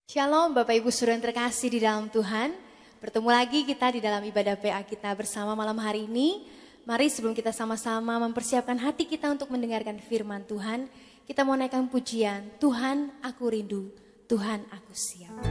Shalom Bapak Ibu Saudara yang terkasih di dalam Tuhan. Bertemu lagi kita di dalam ibadah PA kita bersama malam hari ini. Mari sebelum kita sama-sama mempersiapkan hati kita untuk mendengarkan firman Tuhan, kita mau naikkan pujian, Tuhan aku rindu, Tuhan aku siap.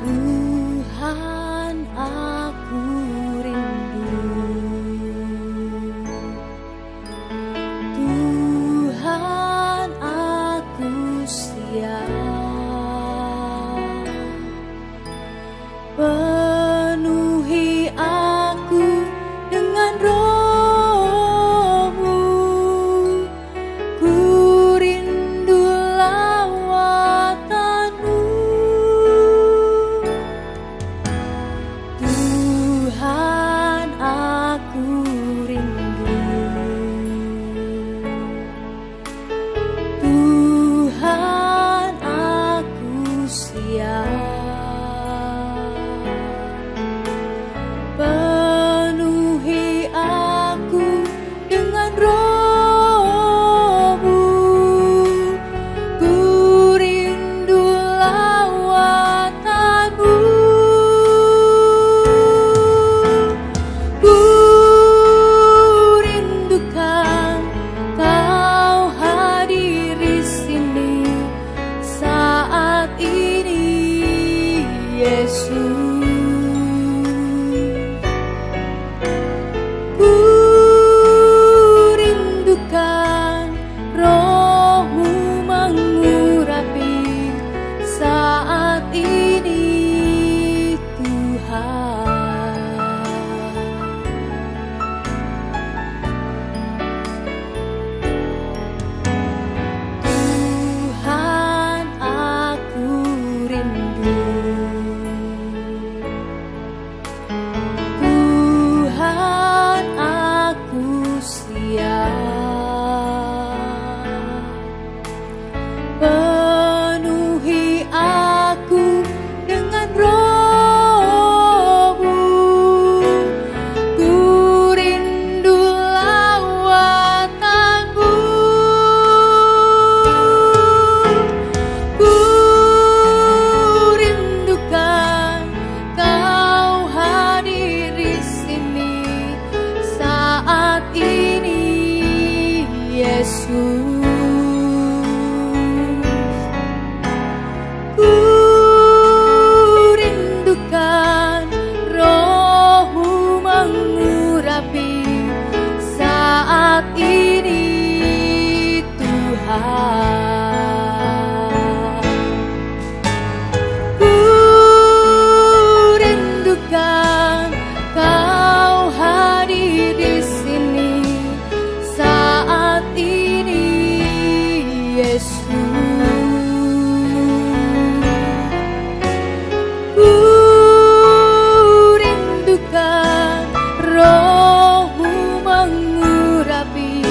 Tuhan aku rindu, Tuhan aku siap, penuhi aku dengan Roh-Mu, ku rindu lawatan-Mu. Tuhan aku rindu, Tuhan aku siap, penuhi aku dengan Roh-Mu, ku rindu lawatan-Mu. Ku rindukan Kau hadir di sini saat ini, Yesus. Ku rindukan Roh-Mu mengurapi saat ini, Tuhan. Tuhan aku rindu, Tuhan aku siap, penuhi aku dengan Roh-Mu, ku rindu lawatan-Mu. Ku rindukan Kau hadir di sini saat ini, Yesus. Ku rindukan Roh-Mu mengurapi saat ini, Tuhan. Ku rindukan Kau hadir di sini saat ini, Yesus. Ku rindukan Roh-Mu mengurapi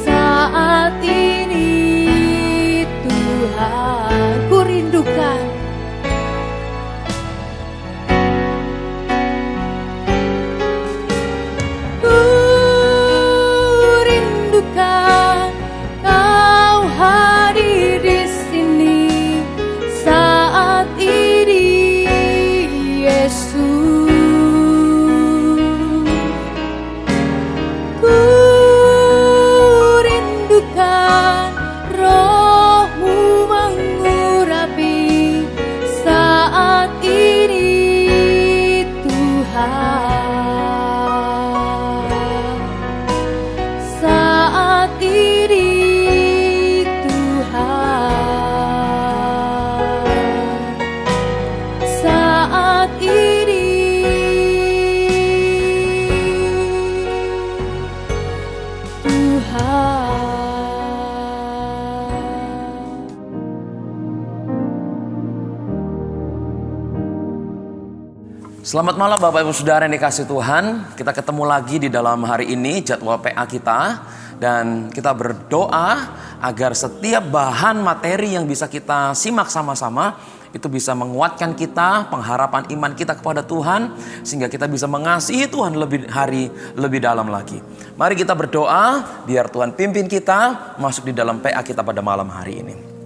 saat ini, Tuhan. Ku rindukan. Ku rindukan Kau hadir Selamat malam Bapak Ibu Saudara yang dikasihi Tuhan. Kita ketemu lagi di dalam hari ini jadwal PA kita. Dan kita berdoa agar setiap bahan materi yang bisa kita simak sama-sama itu bisa menguatkan kita, pengharapan iman kita kepada Tuhan. Sehingga kita bisa mengasihi Tuhan lebih dalam lagi. Mari kita berdoa biar Tuhan pimpin kita masuk di dalam PA kita pada malam hari ini.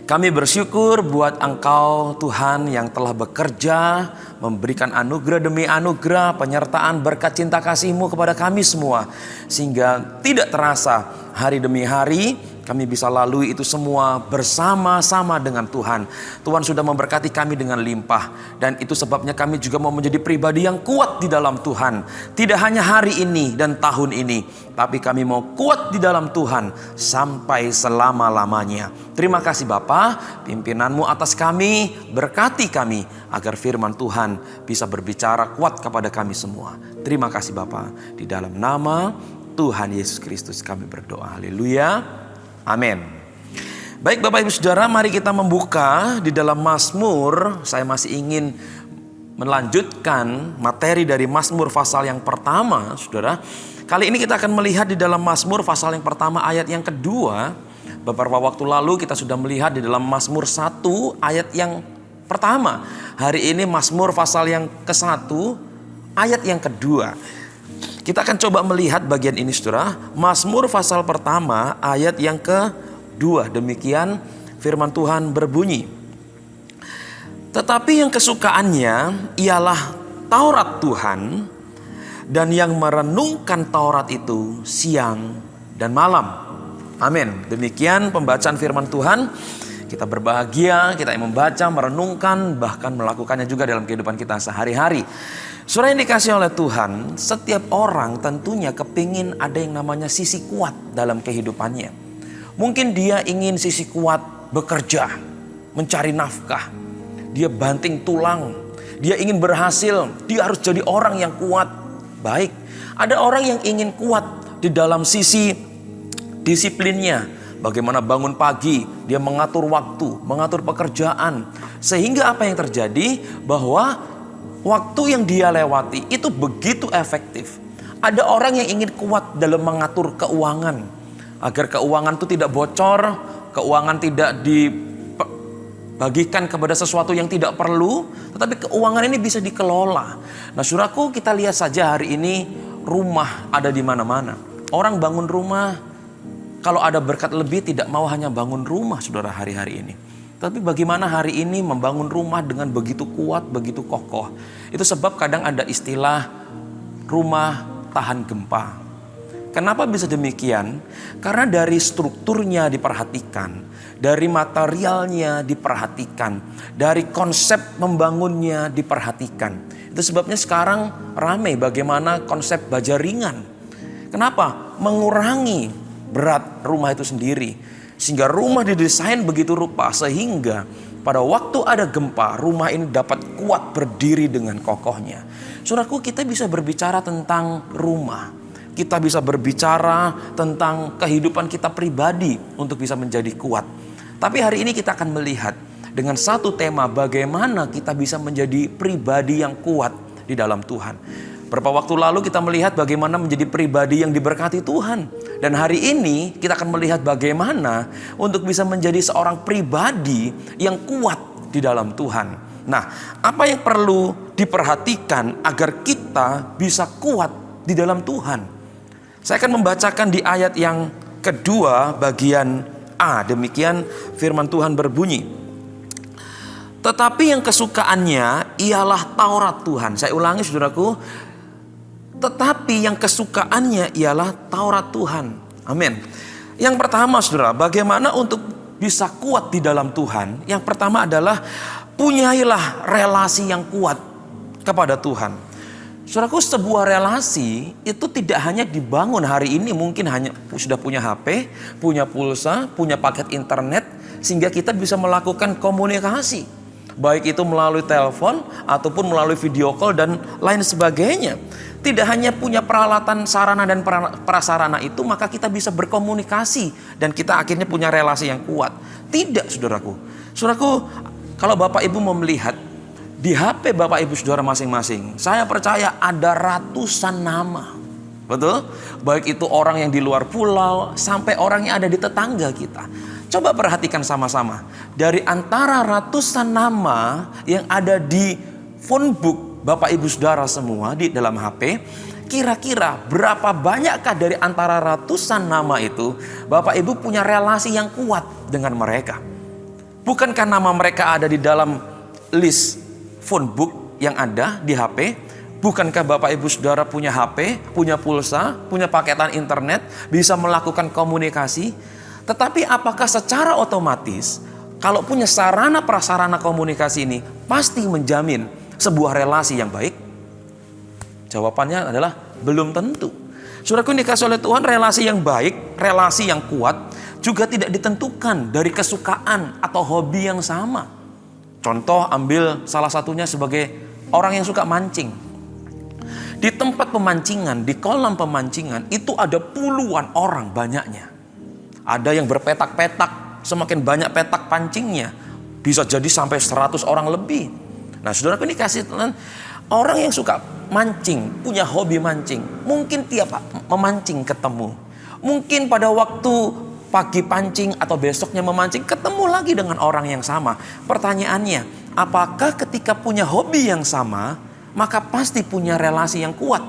Kami bersyukur buat Engkau Tuhan yang telah bekerja, memberikan anugerah demi anugerah, penyertaan berkat cinta kasih-Mu kepada kami semua. Sehingga tidak terasa hari demi hari kami bisa lalui itu semua bersama-sama dengan Tuhan. Tuhan sudah memberkati kami dengan limpah. Dan itu sebabnya kami juga mau menjadi pribadi yang kuat di dalam Tuhan. Tidak hanya hari ini dan tahun ini, tapi kami mau kuat di dalam Tuhan sampai selama-lamanya. Terima kasih Bapa, pimpinanmu atas kami, berkati kami agar firman Tuhan bisa berbicara kuat kepada kami semua. Terima kasih Bapa, di dalam nama Tuhan Yesus Kristus kami berdoa. Haleluya. Amin. Baik Bapak Ibu Saudara, mari kita membuka di dalam Mazmur. Saya masih ingin melanjutkan materi dari Mazmur pasal yang pertama, Saudara. Kali ini kita akan melihat di dalam Mazmur pasal yang pertama ayat yang kedua. Beberapa waktu lalu kita sudah melihat di dalam Mazmur 1 ayat yang pertama. Hari ini Mazmur pasal yang ke-1 ayat yang kedua. Kita akan coba melihat bagian ini Saudara. Mazmur pasal pertama ayat yang kedua. Demikian firman Tuhan berbunyi. Tetapi yang kesukaannya ialah Taurat Tuhan, dan yang merenungkan Taurat itu siang dan malam. Amin. Demikian pembacaan firman Tuhan. Kita berbahagia, kita yang membaca, merenungkan, bahkan melakukannya juga dalam kehidupan kita sehari-hari. Saudara yang dikasihi oleh Tuhan, setiap orang tentunya kepingin ada yang namanya sisi kuat dalam kehidupannya. Mungkin dia ingin sisi kuat bekerja, mencari nafkah. Dia banting tulang, dia ingin berhasil, dia harus jadi orang yang kuat. Baik, ada orang yang ingin kuat di dalam sisi disiplinnya. Bagaimana bangun pagi, dia mengatur waktu, mengatur pekerjaan. Sehingga apa yang terjadi? Bahwa waktu yang dia lewati itu begitu efektif. Ada orang yang ingin kuat dalam mengatur keuangan. Agar keuangan itu tidak bocor, keuangan tidak dibagikan kepada sesuatu yang tidak perlu. Tetapi keuangan ini bisa dikelola. Nah saudaraku, kita lihat saja hari ini rumah ada di mana-mana. Orang bangun rumah, kalau ada berkat lebih tidak mau hanya bangun rumah saudara hari-hari ini. Tapi bagaimana hari ini membangun rumah dengan begitu kuat, begitu kokoh. Itu sebab kadang ada istilah rumah tahan gempa. Kenapa bisa demikian? Karena dari strukturnya diperhatikan, dari materialnya diperhatikan, dari konsep membangunnya diperhatikan. Itu sebabnya sekarang ramai bagaimana konsep baja ringan. Kenapa? Mengurangi berat rumah itu sendiri. Sehingga rumah didesain begitu rupa sehingga pada waktu ada gempa rumah ini dapat kuat berdiri dengan kokohnya. Saudaraku, kita bisa berbicara tentang rumah. Kita bisa berbicara tentang kehidupan kita pribadi untuk bisa menjadi kuat. Tapi hari ini kita akan melihat dengan satu tema bagaimana kita bisa menjadi pribadi yang kuat di dalam Tuhan. Beberapa waktu lalu kita melihat bagaimana menjadi pribadi yang diberkati Tuhan. Dan hari ini kita akan melihat bagaimana untuk bisa menjadi seorang pribadi yang kuat di dalam Tuhan. Nah, apa yang perlu diperhatikan agar kita bisa kuat di dalam Tuhan? Saya akan membacakan di ayat yang kedua bagian A. Demikian firman Tuhan berbunyi. Tetapi yang kesukaannya ialah Taurat Tuhan. Saya ulangi saudaraku. Tetapi yang kesukaannya ialah Taurat Tuhan. Amin. Yang pertama saudara, bagaimana untuk bisa kuat di dalam Tuhan? Yang pertama adalah punyailah relasi yang kuat kepada Tuhan. Saudaraku, sebuah relasi itu tidak hanya dibangun hari ini, mungkin hanya sudah punya HP, punya pulsa, punya paket internet, sehingga kita bisa melakukan komunikasi. Baik itu melalui telepon ataupun melalui video call dan lain sebagainya. Tidak hanya punya peralatan sarana dan prasarana itu, maka kita bisa berkomunikasi dan kita akhirnya punya relasi yang kuat. Tidak saudaraku. Saudaraku, kalau Bapak Ibu mau melihat Di HP Bapak Ibu Saudara masing-masing, saya percaya ada ratusan nama. Betul? Baik itu orang yang di luar pulau sampai orang yang ada di tetangga kita. Coba perhatikan sama-sama. Dari antara ratusan nama yang ada di phone book Bapak Ibu Saudara semua di dalam HP, kira-kira berapa banyakkah dari antara ratusan nama itu Bapak Ibu punya relasi yang kuat dengan mereka? Bukankah nama mereka ada di dalam list phone book yang ada di HP? Bukankah Bapak Ibu Saudara punya HP, punya pulsa, punya paketan internet, bisa melakukan komunikasi? Tetapi apakah secara otomatis kalau punya sarana prasarana komunikasi ini pasti menjamin sebuah relasi yang baik? Jawabannya adalah belum tentu. Saudaraku yang dikasihi oleh Tuhan, relasi yang baik, relasi yang kuat juga tidak ditentukan dari kesukaan atau hobi yang sama. Contoh, ambil salah satunya sebagai orang yang suka mancing. Di tempat pemancingan, di kolam pemancingan itu ada puluhan orang banyaknya. Ada yang berpetak-petak, semakin banyak petak pancingnya bisa jadi sampai 100 orang lebih. Nah, saudara ini kasih Tuhan, orang yang suka mancing, punya hobi mancing, mungkin tiap memancing ketemu. Mungkin pada waktu pagi pancing atau besoknya memancing ketemu lagi dengan orang yang sama. Pertanyaannya, apakah ketika punya hobi yang sama maka pasti punya relasi yang kuat?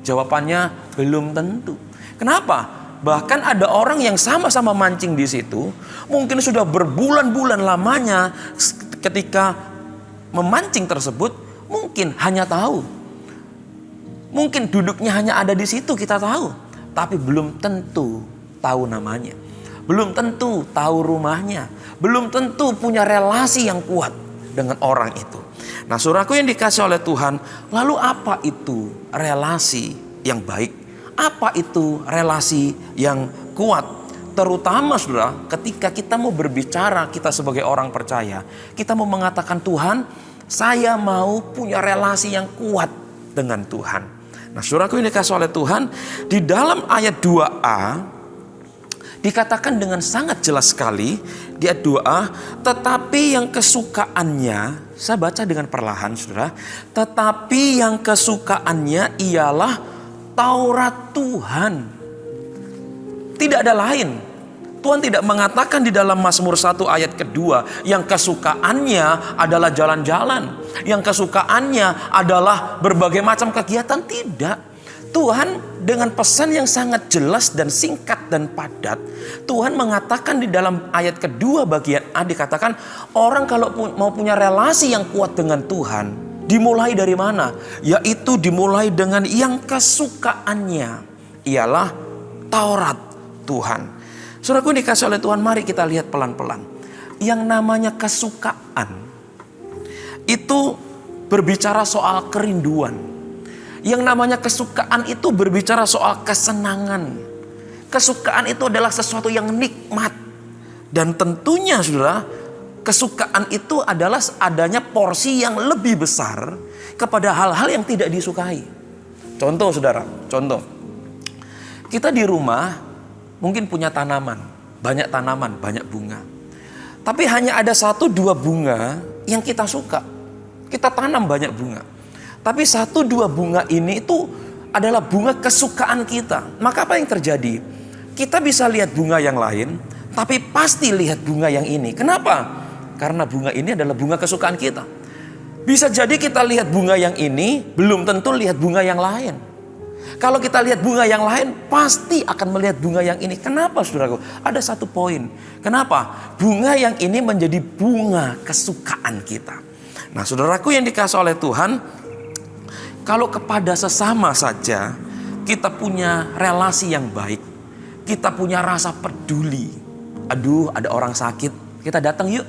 Jawabannya belum tentu. Kenapa? Bahkan ada orang yang sama-sama mancing di situ, mungkin sudah berbulan-bulan lamanya ketika memancing tersebut, mungkin hanya tahu. Mungkin duduknya hanya ada di situ, kita tahu. Tapi belum tentu tahu namanya. Belum tentu tahu rumahnya. Belum tentu punya relasi yang kuat dengan orang itu. Nah, saudaraku yang dikasih oleh Tuhan, lalu apa itu relasi yang baik? Apa itu relasi yang kuat? Terutama saudara, ketika kita mau berbicara, kita sebagai orang percaya, kita mau mengatakan, Tuhan, saya mau punya relasi yang kuat dengan Tuhan. Nah, saudaraku yang dikasih oleh Tuhan, di dalam ayat 2a dikatakan dengan sangat jelas sekali di ayat 2a, tetapi yang kesukaannya, saya baca dengan perlahan saudara, tetapi yang kesukaannya ialah Taurat Tuhan. Tidak ada lain. Tuhan tidak mengatakan di dalam Mazmur 1 ayat kedua, yang kesukaannya adalah jalan-jalan, yang kesukaannya adalah berbagai macam kegiatan. Tidak. Tuhan dengan pesan yang sangat jelas dan singkat dan padat, Tuhan mengatakan di dalam ayat kedua bagian A, dikatakan orang kalau mau punya relasi yang kuat dengan Tuhan, dimulai dari mana? Yaitu dimulai dengan yang kesukaannya ialah Taurat Tuhan. Saudaraku dikasih oleh Tuhan, mari kita lihat pelan-pelan. Yang namanya kesukaan itu berbicara soal kerinduan. Yang namanya kesukaan itu berbicara soal kesenangan. Kesukaan itu adalah sesuatu yang nikmat. Dan tentunya saudara, kesukaan itu adalah adanya porsi yang lebih besar kepada hal-hal yang tidak disukai. Contoh saudara, contoh. Kita di rumah mungkin punya tanaman, banyak bunga. Tapi hanya ada 1-2 bunga yang kita suka. Kita tanam banyak bunga. Tapi 1-2 bunga ini itu adalah bunga kesukaan kita. Maka apa yang terjadi? Kita bisa lihat bunga yang lain, tapi pasti lihat bunga yang ini. Kenapa? Karena bunga ini adalah bunga kesukaan kita. Bisa jadi kita lihat bunga yang ini, belum tentu lihat bunga yang lain. Kalau kita lihat bunga yang lain, pasti akan melihat bunga yang ini. Kenapa saudaraku? Ada 1 poin. Kenapa? Bunga yang ini menjadi bunga kesukaan kita. Nah, saudaraku yang dikasih oleh Tuhan, kalau kepada sesama saja kita punya relasi yang baik, kita punya rasa peduli. Aduh, ada orang sakit, kita datang yuk.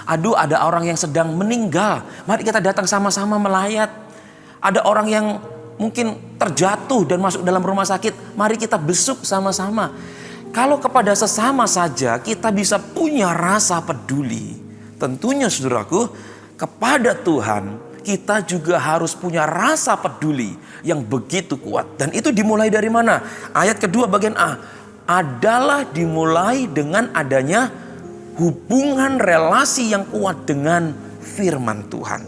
Aduh, ada orang yang sedang meninggal, mari kita datang sama-sama melayat. Ada orang yang mungkin terjatuh dan masuk dalam rumah sakit, mari kita besuk sama-sama. Kalau kepada sesama saja kita bisa punya rasa peduli, tentunya saudaraku, kepada Tuhan kita juga harus punya rasa peduli yang begitu kuat. Dan itu dimulai dari mana? Ayat kedua bagian A. Adalah dimulai dengan adanya hubungan relasi yang kuat dengan firman Tuhan.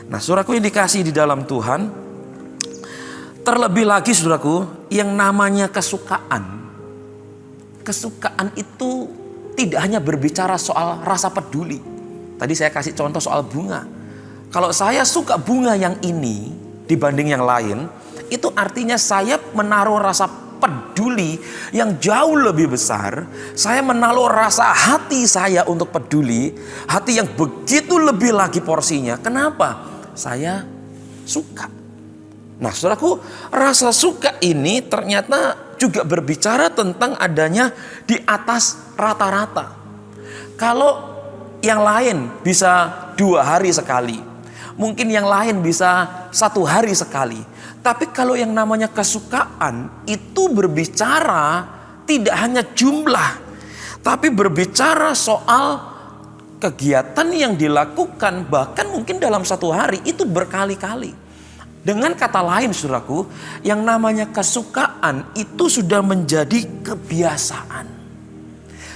Nah, saudaraku yang dikasihi di dalam Tuhan, terlebih lagi saudaraku, yang namanya kesukaan. Kesukaan itu tidak hanya berbicara soal rasa peduli. Tadi saya kasih contoh soal bunga. Kalau saya suka bunga yang ini dibanding yang lain, itu artinya saya menaruh rasa peduli yang jauh lebih besar. Saya menaruh rasa hati saya untuk peduli, hati yang begitu lebih lagi porsinya. Kenapa? Saya suka. Nah, saudaraku, rasa suka ini ternyata juga berbicara tentang adanya di atas rata-rata. Kalau yang lain bisa 2 hari sekali, mungkin yang lain bisa 1 hari sekali. Tapi kalau yang namanya kesukaan itu berbicara tidak hanya jumlah, tapi berbicara soal kegiatan yang dilakukan bahkan mungkin dalam 1 hari itu berkali-kali. Dengan kata lain saudaraku, yang namanya kesukaan itu sudah menjadi kebiasaan.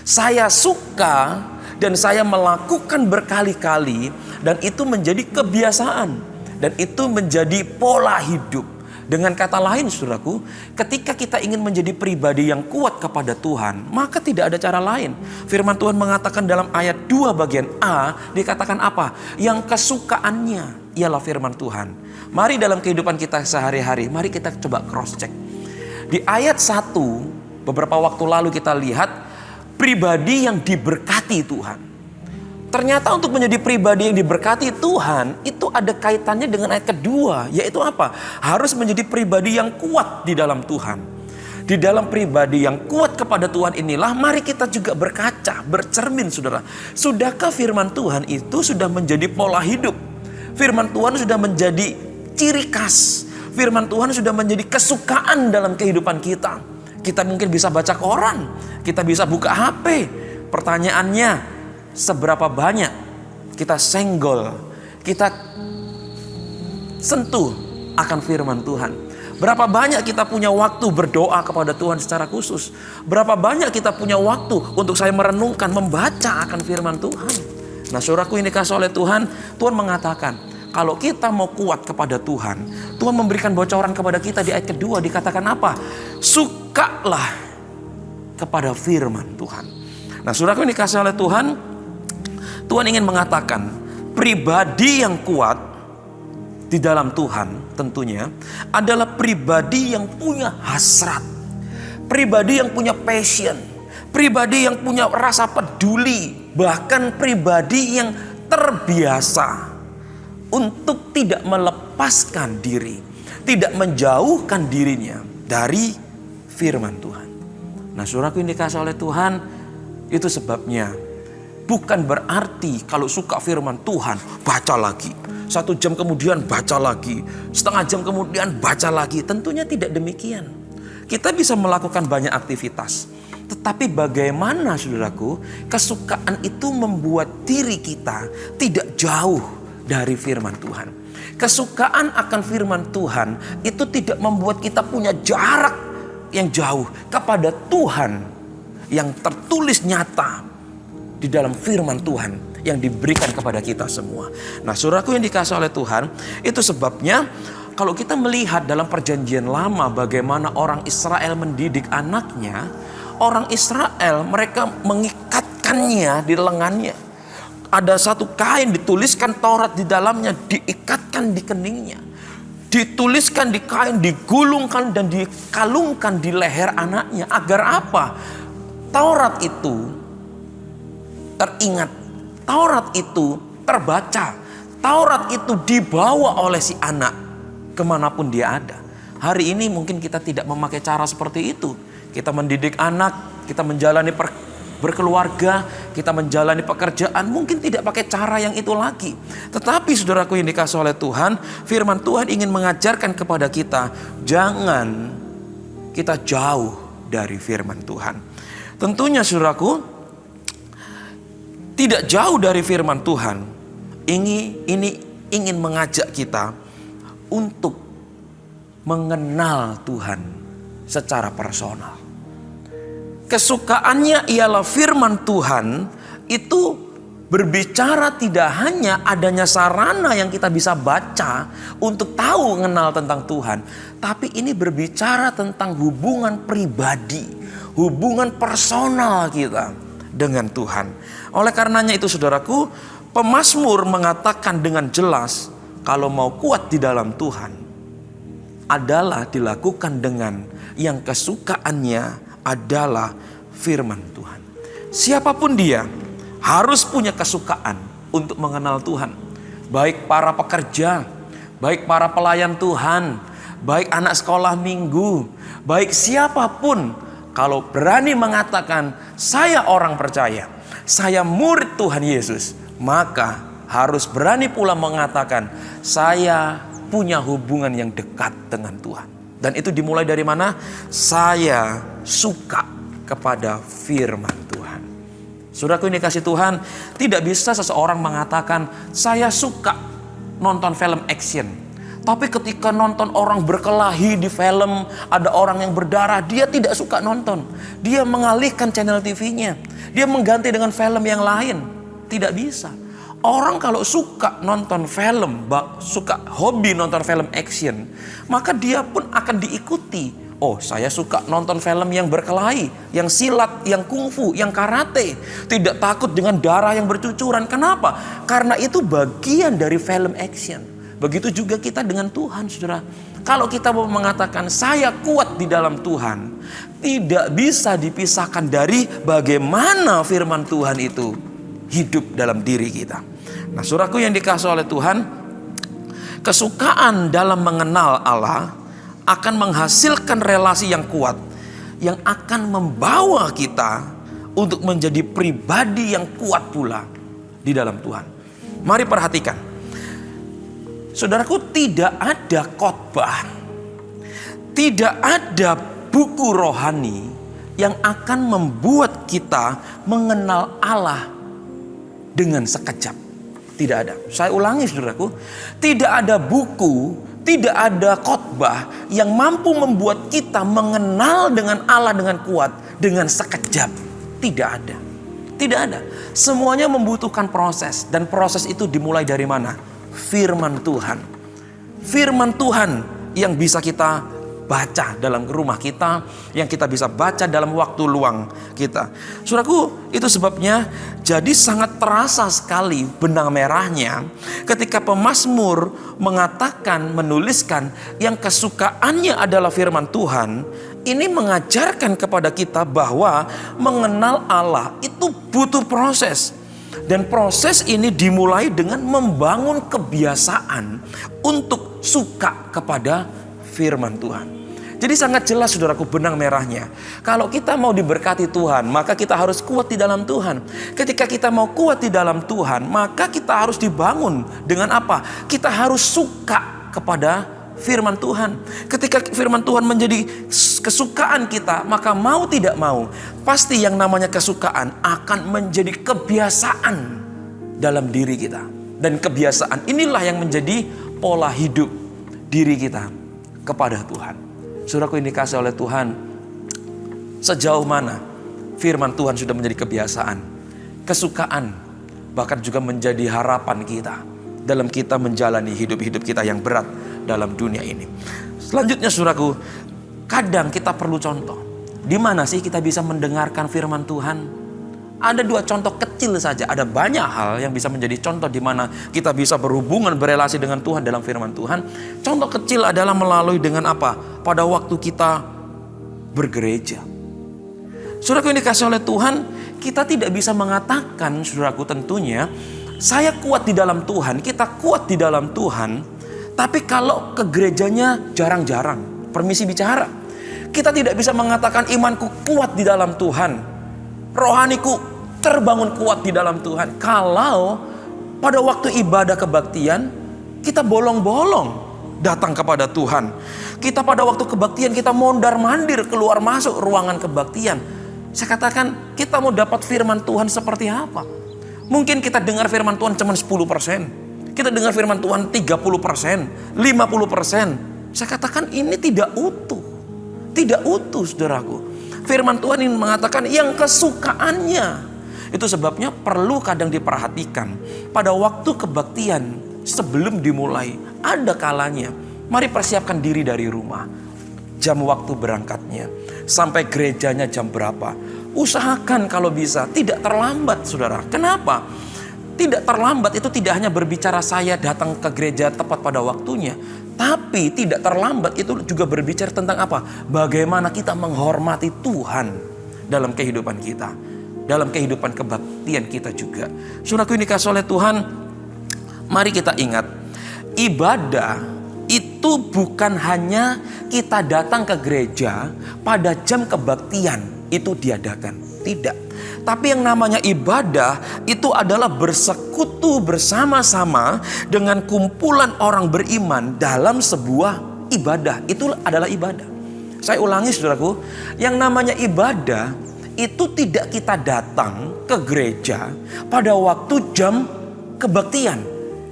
Saya suka dan saya melakukan berkali-kali dan itu menjadi kebiasaan. Dan itu menjadi pola hidup. Dengan kata lain saudaraku, ketika kita ingin menjadi pribadi yang kuat kepada Tuhan, maka tidak ada cara lain. Firman Tuhan mengatakan dalam ayat 2 bagian A, dikatakan apa? Yang kesukaannya ialah firman Tuhan. Mari dalam kehidupan kita sehari-hari, mari kita coba cross check. Di ayat 1, beberapa waktu lalu kita lihat pribadi yang diberkati Tuhan. Ternyata untuk menjadi pribadi yang diberkati Tuhan itu ada kaitannya dengan ayat kedua, yaitu apa? Harus menjadi pribadi yang kuat di dalam Tuhan. Di dalam pribadi yang kuat kepada Tuhan inilah mari kita juga berkaca, bercermin saudara. Sudahkah firman Tuhan itu sudah menjadi pola hidup? Firman Tuhan sudah menjadi ciri khas. Firman Tuhan sudah menjadi kesukaan dalam kehidupan kita. Kita mungkin bisa baca koran, kita bisa buka HP. Pertanyaannya, seberapa banyak kita senggol, kita sentuh akan firman Tuhan? Berapa banyak kita punya waktu berdoa kepada Tuhan secara khusus? Berapa banyak kita punya waktu untuk saya merenungkan, membaca akan firman Tuhan? Nah, saudaraku ini dikasih oleh Tuhan, Tuhan mengatakan, kalau kita mau kuat kepada Tuhan, Tuhan memberikan bocoran kepada kita di ayat kedua, dikatakan apa? Sukalah kepada firman Tuhan. Nah, saudaraku ini dikasih oleh Tuhan, Tuhan ingin mengatakan pribadi yang kuat di dalam Tuhan tentunya adalah pribadi yang punya hasrat, pribadi yang punya passion, pribadi yang punya rasa peduli, bahkan pribadi yang terbiasa untuk tidak melepaskan diri, tidak menjauhkan dirinya dari firman Tuhan. Nah, saudaraku yang dikasih oleh Tuhan, itu sebabnya bukan berarti kalau suka firman Tuhan baca lagi, 1 jam kemudian baca lagi, setengah jam kemudian baca lagi. Tentunya tidak demikian. Kita bisa melakukan banyak aktivitas, tetapi bagaimana saudaraku, kesukaan itu membuat diri kita tidak jauh dari firman Tuhan. Kesukaan akan firman Tuhan itu tidak membuat kita punya jarak yang jauh kepada Tuhan yang tertulis nyata di dalam firman Tuhan yang diberikan kepada kita semua. Nah, saudaraku yang dikasihi oleh Tuhan, itu sebabnya kalau kita melihat dalam perjanjian lama bagaimana orang Israel mendidik anaknya, orang Israel mereka mengikatkannya di lengannya. Ada satu kain dituliskan Taurat di dalamnya, diikatkan di keningnya. Dituliskan di kain, digulungkan dan dikalungkan di leher anaknya. Agar apa? Taurat itu teringat, Taurat itu terbaca, Taurat itu dibawa oleh si anak kemanapun dia ada. Hari ini mungkin kita tidak memakai cara seperti itu. Kita mendidik anak, kita menjalani berkeluarga, kita menjalani pekerjaan, mungkin tidak pakai cara yang itu lagi. Tetapi saudaraku yang dikasihi oleh Tuhan, firman Tuhan ingin mengajarkan kepada kita, jangan kita jauh dari firman Tuhan. Tentunya saudaraku, tidak jauh dari firman Tuhan, ini ingin mengajak kita untuk mengenal Tuhan secara personal. Kesukaannya ialah firman Tuhan itu berbicara tidak hanya adanya sarana yang kita bisa baca untuk tahu mengenal tentang Tuhan, tapi ini berbicara tentang hubungan pribadi, hubungan personal kita dengan Tuhan. Oleh karenanya itu saudaraku, pemazmur mengatakan dengan jelas kalau mau kuat di dalam Tuhan adalah dilakukan dengan yang kesukaannya adalah firman Tuhan. Siapapun dia harus punya kesukaan untuk mengenal Tuhan. Baik para pekerja, baik para pelayan Tuhan, baik anak sekolah minggu, baik siapapun, kalau berani mengatakan saya orang percaya, saya murid Tuhan Yesus, maka harus berani pula mengatakan saya punya hubungan yang dekat dengan Tuhan. Dan itu dimulai dari mana? Saya suka kepada firman Tuhan. Saudaraku ini kasih Tuhan, tidak bisa seseorang mengatakan saya suka nonton film action, tapi ketika nonton orang berkelahi di film, ada orang yang berdarah, dia tidak suka nonton. Dia mengalihkan channel TV-nya, dia mengganti dengan film yang lain. Tidak bisa. Orang kalau suka nonton film, suka hobi nonton film action, maka dia pun akan diikuti. Oh, saya suka nonton film yang berkelahi, yang silat, yang kungfu, yang karate. Tidak takut dengan darah yang bercucuran. Kenapa? Karena itu bagian dari film action. Begitu juga kita dengan Tuhan, saudara. Kalau kita mau mengatakan saya kuat di dalam Tuhan, tidak bisa dipisahkan dari bagaimana firman Tuhan itu hidup dalam diri kita. Nah, saudaraku yang dikasihi oleh Tuhan, kesukaan dalam mengenal Allah akan menghasilkan relasi yang kuat yang akan membawa kita untuk menjadi pribadi yang kuat pula di dalam Tuhan. Mari perhatikan. Saudaraku, tidak ada khotbah, tidak ada buku rohani yang akan membuat kita mengenal Allah dengan sekejap. Tidak ada. Saya ulangi saudaraku, tidak ada buku, tidak ada khotbah yang mampu membuat kita mengenal dengan Allah dengan kuat dengan sekejap. Tidak ada. Tidak ada. Semuanya membutuhkan proses, dan proses itu dimulai dari mana? Firman Tuhan. Firman Tuhan yang bisa kita baca dalam rumah kita, yang kita bisa baca dalam waktu luang kita. Saudaraku, itu sebabnya jadi sangat terasa sekali benang merahnya ketika pemazmur mengatakan, menuliskan yang kesukaannya adalah firman Tuhan. Ini mengajarkan kepada kita bahwa mengenal Allah itu butuh proses. Dan proses ini dimulai dengan membangun kebiasaan untuk suka kepada firman Tuhan. Jadi sangat jelas saudaraku benang merahnya. Kalau kita mau diberkati Tuhan, maka kita harus kuat di dalam Tuhan. Ketika kita mau kuat di dalam Tuhan, maka kita harus dibangun dengan apa? Kita harus suka kepada firman Tuhan. Ketika firman Tuhan menjadi kesukaan kita, maka mau tidak mau, pasti yang namanya kesukaan akan menjadi kebiasaan dalam diri kita. Dan kebiasaan inilah yang menjadi pola hidup diri kita kepada Tuhan. Saudaraku yang dikasihi oleh Tuhan, sejauh mana firman Tuhan sudah menjadi kebiasaan, kesukaan, bahkan juga menjadi harapan kita dalam kita menjalani hidup-hidup kita yang berat dalam dunia ini. Selanjutnya saudaraku, kadang kita perlu contoh. Di mana sih kita bisa mendengarkan firman Tuhan? Ada 2 contoh kecil saja. Ada banyak hal yang bisa menjadi contoh di mana kita bisa berhubungan, berelasi dengan Tuhan dalam firman Tuhan. Contoh kecil adalah melalui dengan apa? Pada waktu kita bergereja. Saudaraku yang dikasihi oleh Tuhan, kita tidak bisa mengatakan, saudaraku tentunya, saya kuat di dalam Tuhan, kita kuat di dalam Tuhan, tapi kalau ke gerejanya jarang-jarang, permisi bicara. Kita tidak bisa mengatakan imanku kuat di dalam Tuhan, rohaniku terbangun kuat di dalam Tuhan, kalau pada waktu ibadah kebaktian kita bolong-bolong datang kepada Tuhan. Kita pada waktu kebaktian kita mondar-mandir keluar masuk ruangan kebaktian. Saya katakan, kita mau dapat firman Tuhan seperti apa? Mungkin kita dengar firman Tuhan cuma 10%. Kita dengar firman Tuhan 30%, 50%. Saya katakan ini tidak utuh. Tidak utuh saudaraku. Firman Tuhan ini mengatakan yang kesukaannya, Itu sebabnya perlu kadang diperhatikan. Pada waktu kebaktian sebelum dimulai, ada kalanya mari persiapkan diri dari rumah. Jam waktu berangkatnya, sampai gerejanya jam berapa. Usahakan kalau bisa tidak terlambat, saudara. Kenapa? Tidak terlambat itu tidak hanya berbicara saya datang ke gereja tepat pada waktunya. Tapi tidak terlambat itu juga berbicara tentang apa? Bagaimana kita menghormati Tuhan dalam kehidupan kita. Dalam kehidupan kebaktian kita juga. Saudaraku yang dikasihi oleh Tuhan, mari kita ingat. Ibadah itu bukan hanya kita datang ke gereja pada jam kebaktian itu diadakan. Tidak. Tapi yang namanya ibadah itu adalah bersekutu bersama-sama dengan kumpulan orang beriman dalam sebuah ibadah. Itu adalah ibadah. Saya ulangi saudaraku, yang namanya ibadah itu tidak kita datang ke gereja pada waktu jam kebaktian.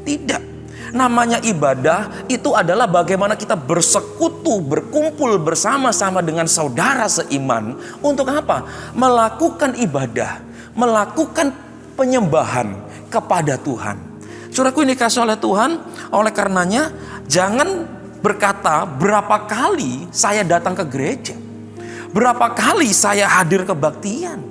Tidak. Namanya ibadah itu adalah bagaimana kita bersekutu, berkumpul bersama-sama dengan saudara seiman. Untuk apa? Melakukan ibadah, melakukan penyembahan kepada Tuhan. Saudaraku ini dikasihi oleh Tuhan, oleh karenanya jangan berkata berapa kali saya datang ke gereja, berapa kali saya hadir kebaktian.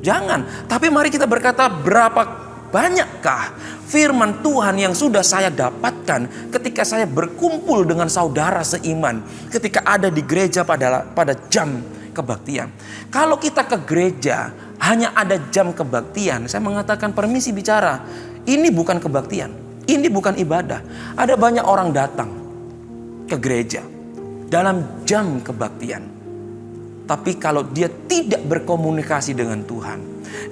Jangan, tapi mari kita berkata berapa banyakkah firman Tuhan yang sudah saya dapatkan ketika saya berkumpul dengan saudara seiman, ketika ada di gereja pada jam kebaktian. Kalau kita ke gereja hanya ada jam kebaktian, saya mengatakan permisi bicara, ini bukan kebaktian, ini bukan ibadah. Ada banyak orang datang ke gereja dalam jam kebaktian, tapi kalau dia tidak berkomunikasi dengan Tuhan,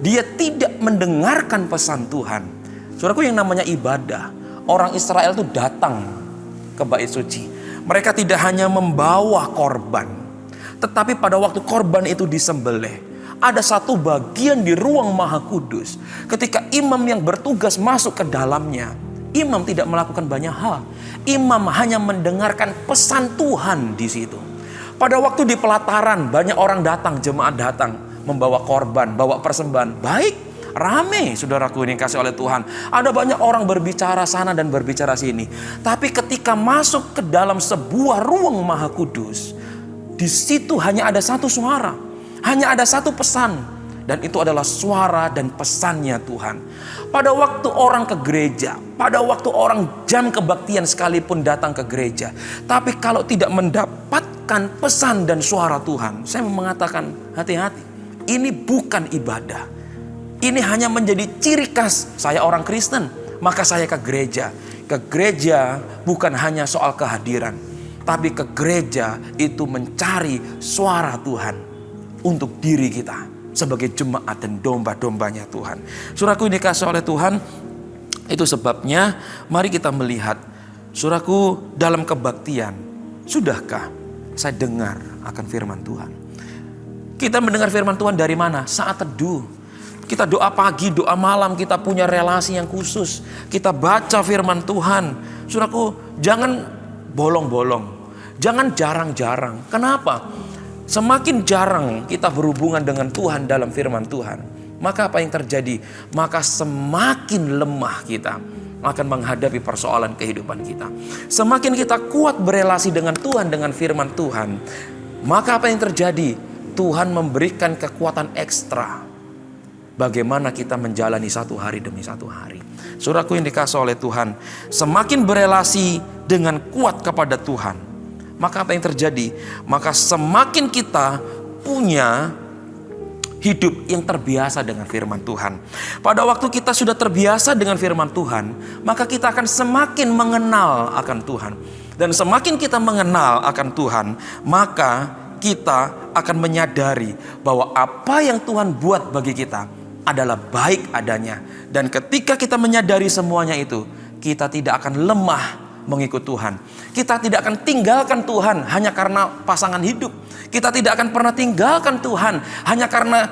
dia tidak mendengarkan pesan Tuhan. Saudaraku, yang namanya ibadah, orang Israel itu datang ke bait suci. Mereka tidak hanya membawa korban, tetapi pada waktu korban itu disembelih, ada satu bagian di ruang Maha Kudus. Ketika imam yang bertugas masuk ke dalamnya, imam tidak melakukan banyak hal. Imam hanya mendengarkan pesan Tuhan di situ. Pada waktu di pelataran, banyak orang datang, jemaat datang, membawa korban, bawa persembahan. Baik, rame saudaraku ini kasih oleh Tuhan. Ada banyak orang berbicara sana dan berbicara sini. Tapi ketika masuk ke dalam sebuah ruang Maha Kudus, di situ hanya ada satu suara, hanya ada satu pesan, dan itu adalah suara dan pesannya Tuhan. Pada waktu orang ke gereja, pada waktu orang jam kebaktian sekalipun datang ke gereja, tapi kalau tidak mendapatkan pesan dan suara Tuhan, saya mengatakan hati-hati. Ini bukan ibadah. Ini hanya menjadi ciri khas saya orang Kristen, maka saya ke gereja. Ke gereja bukan hanya soal kehadiran, tapi ke gereja itu mencari suara Tuhan untuk diri kita sebagai jemaat dan domba-dombanya Tuhan. Saudaraku ini dikasihi oleh Tuhan, itu sebabnya mari kita melihat, saudaraku, dalam kebaktian, sudahkah saya dengar akan firman Tuhan? Kita mendengar firman Tuhan dari mana? Saat teduh. Kita doa pagi, doa malam, kita punya relasi yang khusus. Kita baca firman Tuhan. Saudaraku, jangan bolong-bolong. Jangan jarang-jarang. Kenapa? Semakin jarang kita berhubungan dengan Tuhan dalam firman Tuhan, maka apa yang terjadi? Maka semakin lemah kita akan menghadapi persoalan kehidupan kita. Semakin kita kuat berelasi dengan Tuhan, dengan firman Tuhan, maka apa yang terjadi? Tuhan memberikan kekuatan ekstra bagaimana kita menjalani satu hari demi satu hari. Saudaraku yang dikasihi oleh Tuhan, semakin berelasi dengan kuat kepada Tuhan, maka apa yang terjadi? Maka semakin kita punya hidup yang terbiasa dengan firman Tuhan. Pada waktu kita sudah terbiasa dengan firman Tuhan, maka kita akan semakin mengenal akan Tuhan. Dan semakin kita mengenal akan Tuhan, maka kita akan menyadari bahwa apa yang Tuhan buat bagi kita adalah baik adanya. Dan ketika kita menyadari semuanya itu, kita tidak akan lemah mengikut Tuhan. Kita tidak akan tinggalkan Tuhan hanya karena pasangan hidup. Kita tidak akan pernah tinggalkan Tuhan hanya karena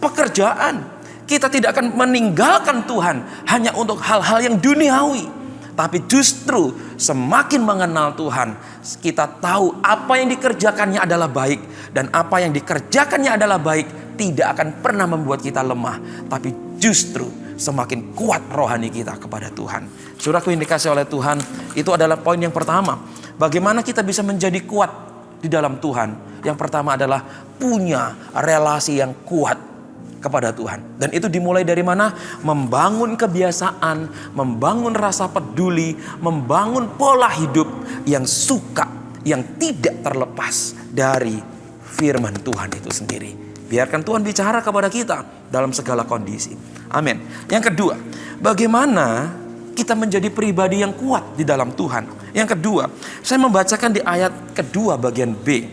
pekerjaan. Kita tidak akan meninggalkan Tuhan hanya untuk hal-hal yang duniawi. Tapi justru semakin mengenal Tuhan, kita tahu apa yang dikerjakannya adalah baik. Dan apa yang dikerjakannya adalah baik, tidak akan pernah membuat kita lemah, tapi justru semakin kuat rohani kita kepada Tuhan. Saudaraku yang dikasihi oleh Tuhan, itu adalah poin yang pertama. Bagaimana kita bisa menjadi kuat di dalam Tuhan? Yang pertama adalah punya relasi yang kuat kepada Tuhan. Dan itu dimulai dari mana? Membangun kebiasaan, membangun rasa peduli, membangun pola hidup yang suka, yang tidak terlepas dari firman Tuhan itu sendiri. Biarkan Tuhan bicara kepada kita dalam segala kondisi. Amin. Yang kedua, bagaimana kita menjadi pribadi yang kuat di dalam Tuhan? Yang kedua, saya membacakan di ayat kedua bagian B.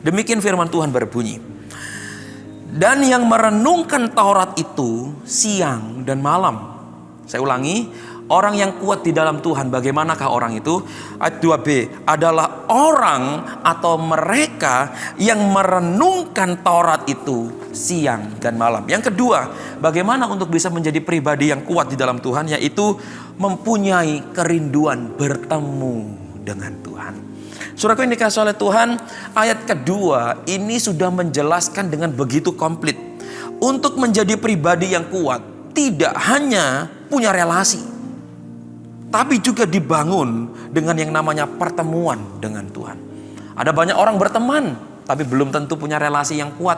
Demikian firman Tuhan berbunyi. Dan yang merenungkan Taurat itu siang dan malam. Saya ulangi, orang yang kuat di dalam Tuhan, bagaimanakah orang itu? Ayat 2b, adalah orang atau mereka yang merenungkan Taurat itu siang dan malam. Yang kedua, bagaimana untuk bisa menjadi pribadi yang kuat di dalam Tuhan? Yaitu mempunyai kerinduan bertemu dengan Tuhan. Saudaraku yang dikasihi oleh Tuhan, ayat kedua ini sudah menjelaskan dengan begitu komplit. Untuk menjadi pribadi yang kuat, tidak hanya punya relasi, tapi juga dibangun dengan yang namanya pertemuan dengan Tuhan. Ada banyak orang berteman, tapi belum tentu punya relasi yang kuat,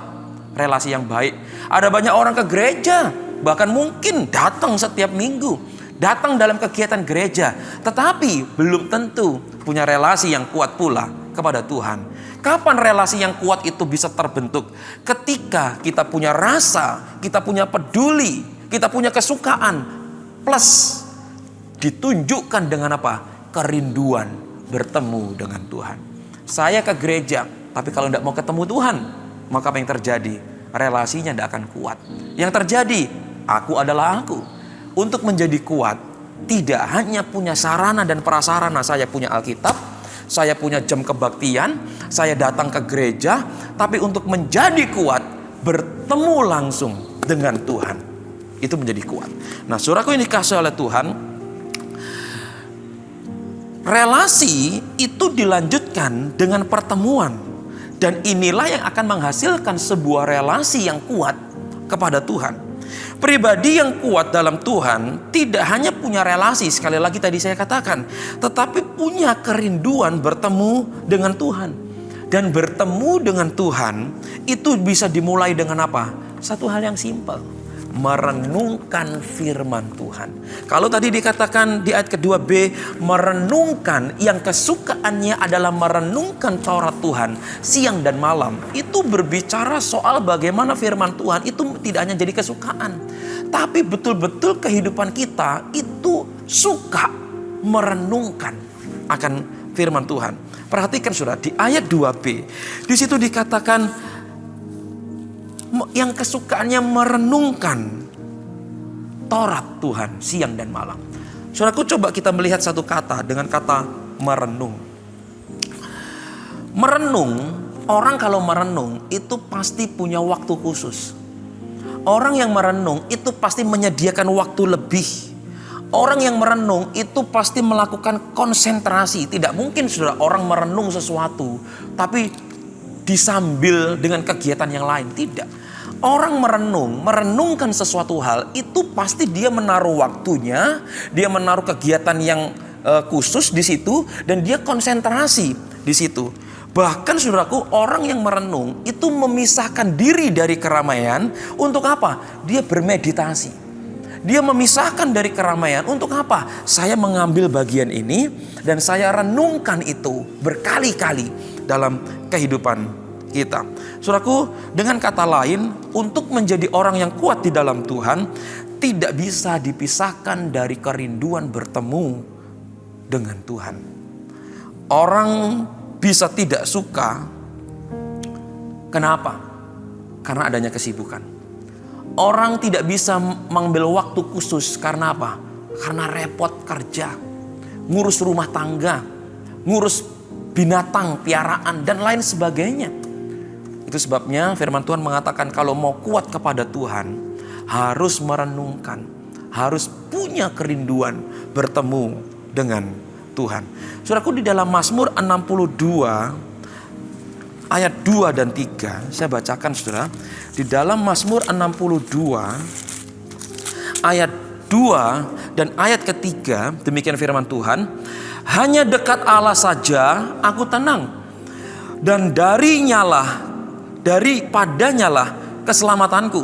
relasi yang baik. Ada banyak orang ke gereja, bahkan mungkin datang setiap minggu, datang dalam kegiatan gereja, tetapi belum tentu punya relasi yang kuat pula kepada Tuhan. Kapan relasi yang kuat itu bisa terbentuk? Ketika kita punya rasa, kita punya peduli, kita punya kesukaan, plus ditunjukkan dengan apa? Kerinduan bertemu dengan Tuhan. Saya ke gereja, tapi kalau tidak mau ketemu Tuhan, maka apa yang terjadi? Relasinya tidak akan kuat. Yang terjadi, aku adalah aku. Untuk menjadi kuat, tidak hanya punya sarana dan prasarana. Saya punya Alkitab, saya punya jam kebaktian, saya datang ke gereja, tapi untuk menjadi kuat, bertemu langsung dengan Tuhan, itu menjadi kuat. Nah, saudaraku yang dikasihi oleh Tuhan, relasi itu dilanjutkan dengan pertemuan. Dan inilah yang akan menghasilkan sebuah relasi yang kuat kepada Tuhan. Pribadi yang kuat dalam Tuhan tidak hanya punya relasi, sekali lagi tadi saya katakan, tetapi punya kerinduan bertemu dengan Tuhan. Dan bertemu dengan Tuhan itu bisa dimulai dengan apa? Satu hal yang simpel, merenungkan firman Tuhan. Kalau tadi dikatakan di ayat kedua B, merenungkan, yang kesukaannya adalah merenungkan Taurat Tuhan siang dan malam. Itu berbicara soal bagaimana firman Tuhan itu tidak hanya jadi kesukaan, tapi betul-betul kehidupan kita itu suka merenungkan akan firman Tuhan. Perhatikan saudara, di ayat 2b, di situ dikatakan yang kesukaannya merenungkan Taurat Tuhan siang dan malam. Saudaraku, coba kita melihat satu kata dengan kata merenung. Merenung, orang kalau merenung itu pasti punya waktu khusus. Orang yang merenung itu pasti menyediakan waktu lebih. Orang yang merenung itu pasti melakukan konsentrasi. Tidak mungkin saudara orang merenung sesuatu tapi disambil dengan kegiatan yang lain. Tidak. Orang merenungkan sesuatu hal itu pasti dia menaruh waktunya, dia menaruh kegiatan yang khusus di situ, dan dia konsentrasi di situ. Bahkan saudaraku, orang yang merenung itu memisahkan diri dari keramaian untuk apa? Dia bermeditasi. Dia memisahkan dari keramaian untuk apa? Saya mengambil bagian ini dan saya renungkan itu berkali-kali dalam kehidupan kita. Saudaraku, dengan kata lain, untuk menjadi orang yang kuat di dalam Tuhan tidak bisa dipisahkan dari kerinduan bertemu dengan Tuhan. Orang bisa tidak suka. Kenapa? Karena adanya kesibukan. Orang tidak bisa mengambil waktu khusus karena apa? Karena repot kerja, ngurus rumah tangga, ngurus binatang, piaraan, dan lain sebagainya. Itu sebabnya firman Tuhan mengatakan kalau mau kuat kepada Tuhan, harus merenungkan, harus punya kerinduan bertemu dengan Tuhan. Saudaraku, di dalam Mazmur 62 ayat 2 dan 3. Saya bacakan saudara. Di dalam Mazmur 62 ayat 2 dan ayat ketiga, demikian firman Tuhan. Hanya dekat Allah saja aku tenang, dan daripadanyalah keselamatanku.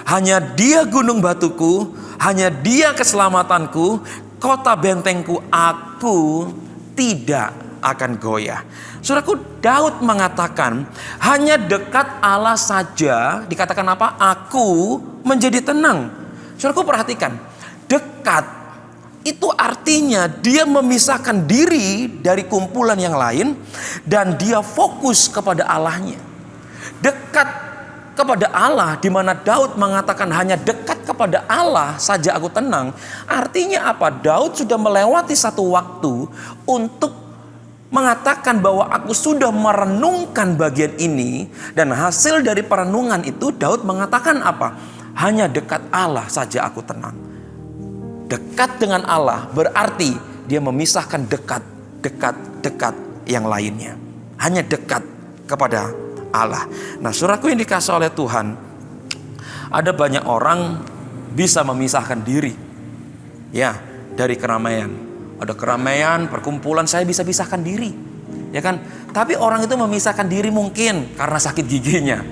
Hanya Dia gunung batuku, hanya Dia keselamatanku, kota bentengku, aku tidak akan goyah. Saudaraku, Daud mengatakan hanya dekat Allah saja, dikatakan apa? Aku menjadi tenang. Saudaraku, perhatikan, dekat itu artinya dia memisahkan diri dari kumpulan yang lain dan dia fokus kepada Allahnya. Dekat kepada Allah, di mana Daud mengatakan hanya dekat kepada Allah saja aku tenang. Artinya apa? Daud sudah melewati satu waktu untuk mengatakan bahwa aku sudah merenungkan bagian ini, dan hasil dari perenungan itu Daud mengatakan apa? Hanya dekat Allah saja aku tenang. Dekat dengan Allah berarti dia memisahkan dekat yang lainnya. Hanya dekat kepada Allah. Nah, saudaraku yang dikasihi oleh Tuhan, ada banyak orang bisa memisahkan diri ya dari keramaian. Ada keramaian, perkumpulan, saya bisa pisahkan diri, ya kan? Tapi orang itu memisahkan diri mungkin karena sakit giginya,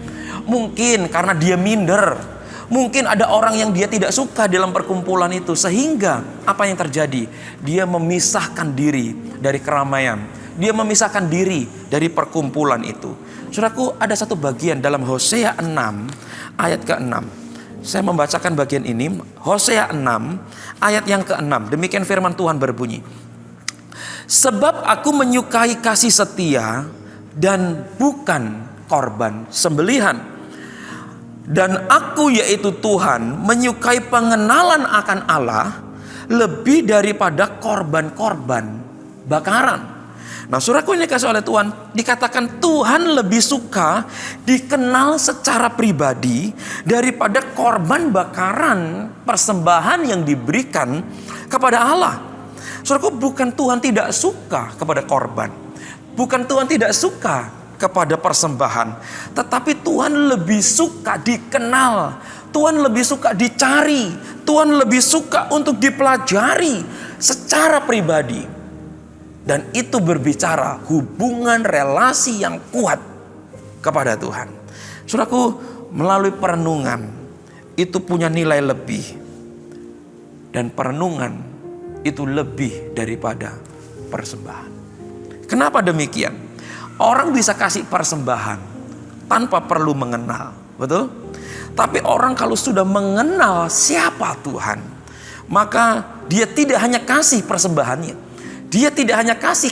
mungkin karena dia minder. Mungkin ada orang yang dia tidak suka dalam perkumpulan itu, sehingga apa yang terjadi? Dia memisahkan diri dari keramaian. Dia memisahkan diri dari perkumpulan itu. Saudaraku, ada satu bagian dalam Hosea 6 ayat ke-6. Saya membacakan bagian ini, Hosea 6 ayat yang ke-6. Demikian firman Tuhan berbunyi. Sebab aku menyukai kasih setia dan bukan korban sembelihan. Dan aku, yaitu Tuhan, menyukai pengenalan akan Allah lebih daripada korban-korban bakaran. Nah, saudaraku ini dikasihi oleh Tuhan, dikatakan Tuhan lebih suka dikenal secara pribadi daripada korban bakaran persembahan yang diberikan kepada Allah. Saudaraku, bukan Tuhan tidak suka kepada korban, bukan Tuhan tidak suka kepada persembahan, tetapi Tuhan lebih suka dikenal, Tuhan lebih suka dicari, Tuhan lebih suka untuk dipelajari secara pribadi. Dan itu berbicara hubungan relasi yang kuat kepada Tuhan. Saudaraku, melalui perenungan itu punya nilai lebih, dan perenungan itu lebih daripada persembahan. Kenapa demikian? Orang bisa kasih persembahan tanpa perlu mengenal, betul? Tapi orang kalau sudah mengenal siapa Tuhan, maka dia tidak hanya kasih persembahannya, dia tidak hanya kasih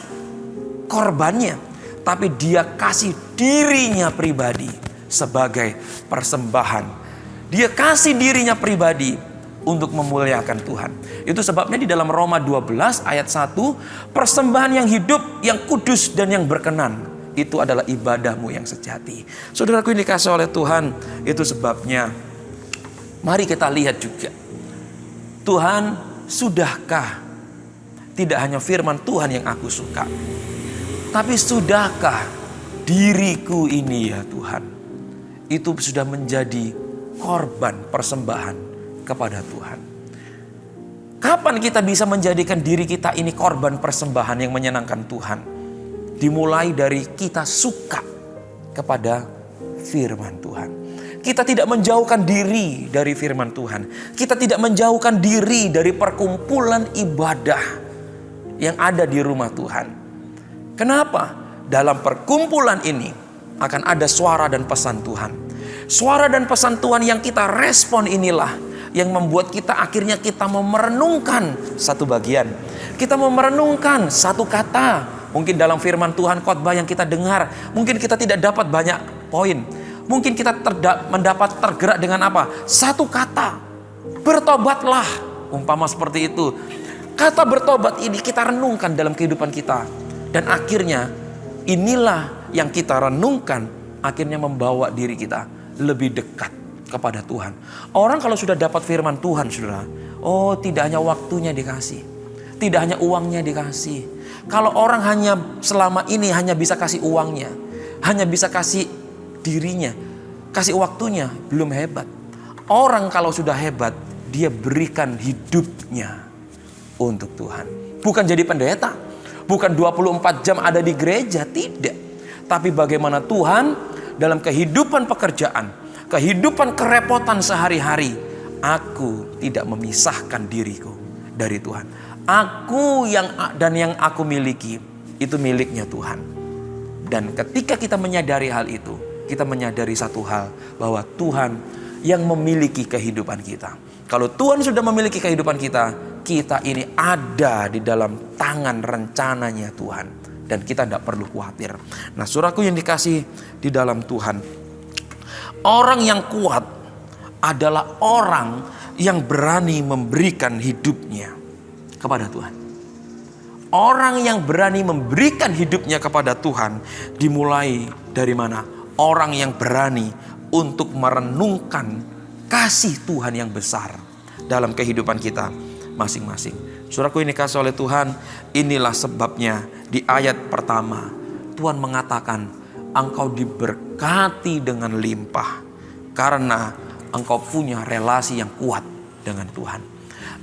korbannya, tapi dia kasih dirinya pribadi sebagai persembahan. Dia kasih dirinya pribadi untuk memuliakan Tuhan. Itu sebabnya di dalam Roma 12 ayat 1, persembahan yang hidup, yang kudus dan yang berkenan, itu adalah ibadahmu yang sejati. Saudaraku yang dikasihi oleh Tuhan, itu sebabnya mari kita lihat juga, Tuhan, sudahkah tidak hanya firman Tuhan yang aku suka, tapi sudahkah diriku ini ya Tuhan, itu sudah menjadi korban persembahan kepada Tuhan. Kapan kita bisa menjadikan diri kita ini korban persembahan yang menyenangkan Tuhan? Dimulai dari kita suka kepada firman Tuhan. Kita tidak menjauhkan diri dari firman Tuhan. Kita tidak menjauhkan diri dari perkumpulan ibadah yang ada di rumah Tuhan. Kenapa? Dalam perkumpulan ini akan ada suara dan pesan Tuhan. Suara dan pesan Tuhan yang kita respon inilah yang membuat kita akhirnya kita mau merenungkan satu bagian. Kita mau merenungkan satu kata. Mungkin dalam firman Tuhan khotbah yang kita dengar, mungkin kita tidak dapat banyak poin. Mungkin kita mendapat tergerak dengan apa? Satu kata, bertobatlah. Umpama seperti itu. Kata bertobat ini kita renungkan dalam kehidupan kita. Dan akhirnya inilah yang kita renungkan, akhirnya membawa diri kita lebih dekat kepada Tuhan. Orang kalau sudah dapat firman Tuhan, saudara, oh tidak hanya waktunya dikasih, tidak hanya uangnya dikasih. Kalau orang hanya selama ini hanya bisa kasih uangnya, hanya bisa kasih dirinya, kasih waktunya, belum hebat. Orang kalau sudah hebat, dia berikan hidupnya untuk Tuhan. Bukan jadi pendeta, bukan 24 jam ada di gereja, tidak. Tapi bagaimana Tuhan dalam kehidupan pekerjaan, kehidupan kerepotan sehari-hari, aku tidak memisahkan diriku dari Tuhan. Aku yang aku miliki itu miliknya Tuhan. Dan ketika kita menyadari hal itu, kita menyadari satu hal, bahwa Tuhan yang memiliki kehidupan kita. Kalau Tuhan sudah memiliki kehidupan kita, kita ini ada di dalam tangan rencananya Tuhan. Dan kita tidak perlu khawatir. Nah, saudaraku yang dikasih di dalam Tuhan, orang yang kuat adalah orang yang berani memberikan hidupnya kepada Tuhan. Orang yang berani memberikan hidupnya kepada Tuhan dimulai dari mana? Orang yang berani untuk merenungkan kasih Tuhan yang besar dalam kehidupan kita masing-masing. Saudaraku ini kasih oleh Tuhan, inilah sebabnya di ayat pertama Tuhan mengatakan, engkau diberkati dengan limpah karena engkau punya relasi yang kuat dengan Tuhan.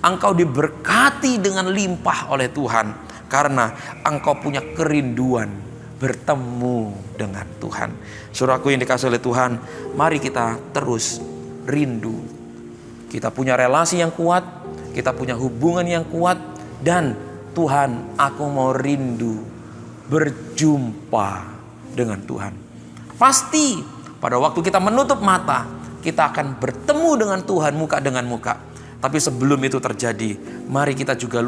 Engkau diberkati dengan limpah oleh Tuhan karena engkau punya kerinduan bertemu dengan Tuhan. Saudaraku yang dikasih oleh Tuhan, mari kita terus rindu. Kita punya relasi yang kuat, kita punya hubungan yang kuat, dan Tuhan, aku mau rindu berjumpa dengan Tuhan. Pasti pada waktu kita menutup mata, kita akan bertemu dengan Tuhan muka dengan muka. Tapi sebelum itu terjadi, mari kita juga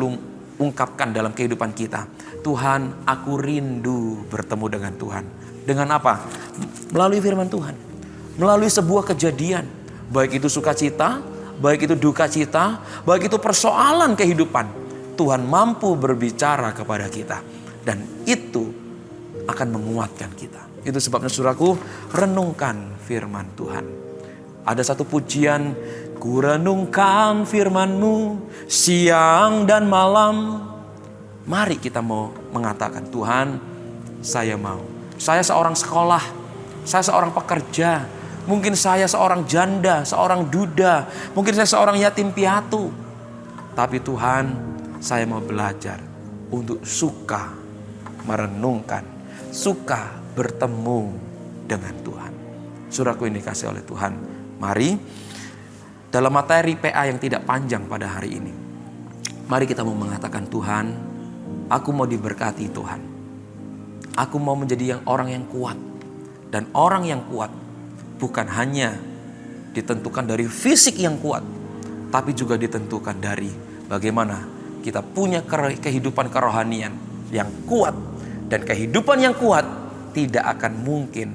ungkapkan dalam kehidupan kita, Tuhan, aku rindu bertemu dengan Tuhan. Dengan apa? Melalui firman Tuhan, melalui sebuah kejadian, baik itu sukacita, baik itu duka cita, baik itu persoalan kehidupan, Tuhan mampu berbicara kepada kita. Dan itu akan menguatkan kita. Itu sebabnya saudaraku, renungkan firman Tuhan. Ada satu pujian, ku renungkan firman-Mu siang dan malam. Mari kita mau mengatakan, Tuhan, saya mau. Saya seorang sekolah, saya seorang pekerja, mungkin saya seorang janda, seorang duda, mungkin saya seorang yatim piatu. Tapi Tuhan, saya mau belajar untuk suka merenungkan, suka bertemu dengan Tuhan. Saudaraku yang dikasih oleh Tuhan, mari dalam materi PA yang tidak panjang pada hari ini, mari kita mau mengatakan, Tuhan, aku mau diberkati Tuhan. Aku mau menjadi orang yang kuat. Dan orang yang kuat bukan hanya ditentukan dari fisik yang kuat, tapi juga ditentukan dari bagaimana kita punya kehidupan kerohanian yang kuat. Dan kehidupan yang kuat tidak akan mungkin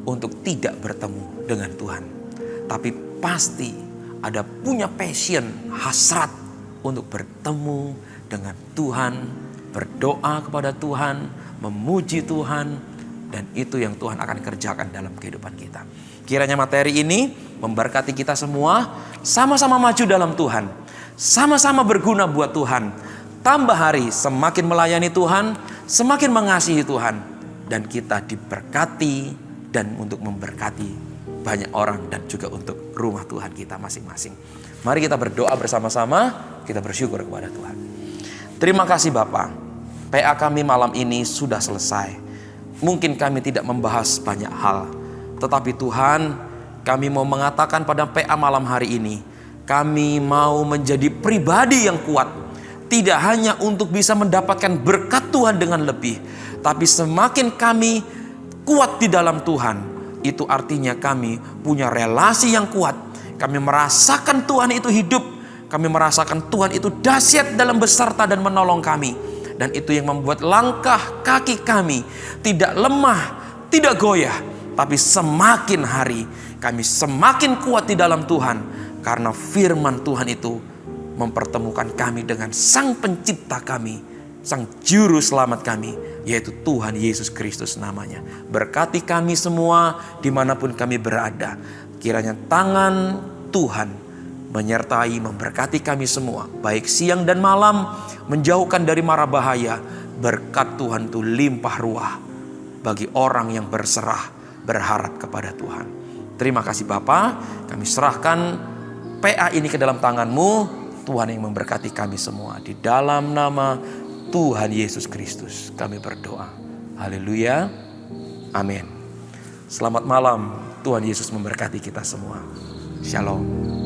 untuk tidak bertemu dengan Tuhan. Tapi pasti ada punya passion, hasrat untuk bertemu dengan Tuhan, berdoa kepada Tuhan, memuji Tuhan, dan itu yang Tuhan akan kerjakan dalam kehidupan kita. Kiranya materi ini memberkati kita semua, sama-sama maju dalam Tuhan, sama-sama berguna buat Tuhan. Tambah hari semakin melayani Tuhan, semakin mengasihi Tuhan, dan kita diberkati dan untuk memberkati banyak orang dan juga untuk rumah Tuhan kita masing-masing. Mari kita berdoa bersama-sama, kita bersyukur kepada Tuhan. Terima kasih Bapa, PA kami malam ini sudah selesai. Mungkin kami tidak membahas banyak hal, tetapi Tuhan, kami mau mengatakan pada PA malam hari ini, kami mau menjadi pribadi yang kuat. Tidak hanya untuk bisa mendapatkan berkat Tuhan dengan lebih, tapi semakin kami kuat di dalam Tuhan, itu artinya kami punya relasi yang kuat. Kami merasakan Tuhan itu hidup. Kami merasakan Tuhan itu dahsyat dalam beserta dan menolong kami. Dan itu yang membuat langkah kaki kami tidak lemah, tidak goyah. Tapi semakin hari kami semakin kuat di dalam Tuhan. Karena firman Tuhan itu mempertemukan kami dengan Sang Pencipta kami, Sang Juru Selamat kami, yaitu Tuhan Yesus Kristus namanya. Berkati kami semua dimanapun kami berada. Kiranya tangan Tuhan menyertai, memberkati kami semua, baik siang dan malam, menjauhkan dari mara bahaya. Berkat Tuhan itu limpah ruah bagi orang yang berserah, berharap kepada Tuhan. Terima kasih Bapa, kami serahkan PA ini ke dalam tangan-Mu. Tuhan yang memberkati kami semua. Di dalam nama Tuhan Yesus Kristus kami berdoa. Haleluya. Amin. Selamat malam. Tuhan Yesus memberkati kita semua. Shalom.